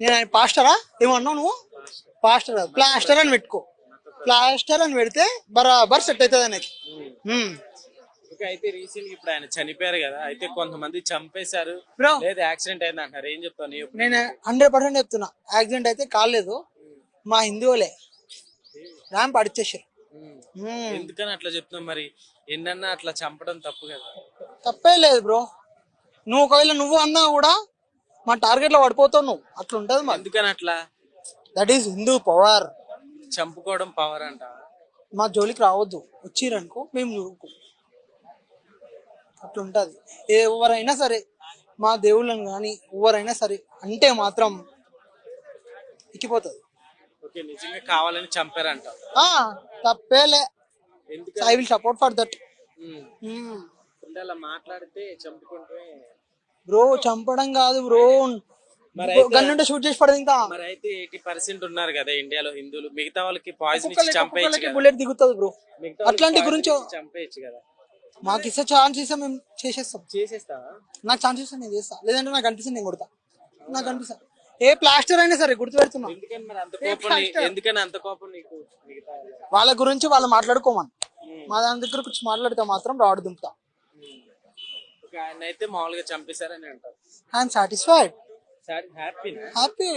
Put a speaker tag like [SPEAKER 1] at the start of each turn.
[SPEAKER 1] నేను ఆయన పాస్టరా ఏమన్నావు నువ్వు? పాస్టర్ కాదు, ప్లాస్టర్ అని పెట్టుకో. ప్లాస్టర్ అని పెడితే బరాబర్ సెట్ అవుతుంది అనేది.
[SPEAKER 2] అయితే రీసెంట్ ఇప్పుడు ఆయన చనిపోయారు కదా, అయితే కొంతమంది చంపేశారు
[SPEAKER 1] బ్రో
[SPEAKER 2] లేదా యాక్సిడెంట్ అయింది అంటారు, ఏం చెప్తాను?
[SPEAKER 1] నేను 100% చెప్తున్నా, యాక్సిడెంట్ అయితే కాలేదు. మా హిందువులే ర్యాంప్ అడిచేసారు.
[SPEAKER 2] ఎందుకని అట్లా చెప్తున్నావు మరి? ఎన్నన్నా అట్లా చంపడం తప్పు కదా.
[SPEAKER 1] తప్పే లేదు బ్రో. నువ్వు ఒకవేళ నువ్వు అన్నా కూడా మా టార్గెట్ లో పడిపోతావు నువ్వు. అట్లా ఉంటది మా.
[SPEAKER 2] ఎందుకని అట్లా?
[SPEAKER 1] That is Hindu power.
[SPEAKER 2] చంపుకోవడం పవర్ అంట.
[SPEAKER 1] మా జోలికి రావద్దు, వచ్చిరనుకో మేము చూడుకో. అట్లుంటది. ఎవరైనా సరే, మా దేవుళ్ళని కానీ ఎవరైనా సరే అంటే మాత్రం ఎక్కిపోతుంది.
[SPEAKER 2] ఓకే, నిజంగా కావాలని చంపారంట.
[SPEAKER 1] తప్పేలే.
[SPEAKER 2] ఎందుకు
[SPEAKER 1] I will support for that.
[SPEAKER 2] అలా మాట్లాడితే చంపుకుంటే
[SPEAKER 1] బ్రో చంపడం కాదు బ్రో, గన్నుంటే షూట్ చేసి పడదు. ఇంకా
[SPEAKER 2] మరి అయితే 80% ఉన్నారు కదా ఇండియాలో హిందువులు, మిగతా వాళ్ళకి పాయిజన్ ఇచ్చి చంపేయచ్చు కదా.
[SPEAKER 1] బుల్లెట్ దిగుతుంది బ్రో. అట్లాంటి గురించి
[SPEAKER 2] చంపేయచ్చు కదా.
[SPEAKER 1] మాకు ఇస్తే ఛాన్స్ ఇస్తే మేము చేసేస్తాం.
[SPEAKER 2] చేసేస్తావా?
[SPEAKER 1] నాకు ఛాన్స్ ఇస్తే నేను చేస్తా, లేదంటే నాకు అనిపిస్తుంది నేను కొడతా. నాకు అనిపిస్తా ఏ ప్లాస్టర్ అయినా సరే గుర్తు పెడుతున్నా.
[SPEAKER 2] ఎందుకని అంత కోపం నీకు?
[SPEAKER 1] వాళ్ళ గురించి వాళ్ళు మాట్లాడుకోమని, మా దాని దగ్గర కూర్చొని మాట్లాడితే మాత్రం రాడు దింపుతా.
[SPEAKER 2] ఆయన అయితే మామూలుగా చంపేశారని అంటారు.
[SPEAKER 1] I'm satisfied,
[SPEAKER 2] happy.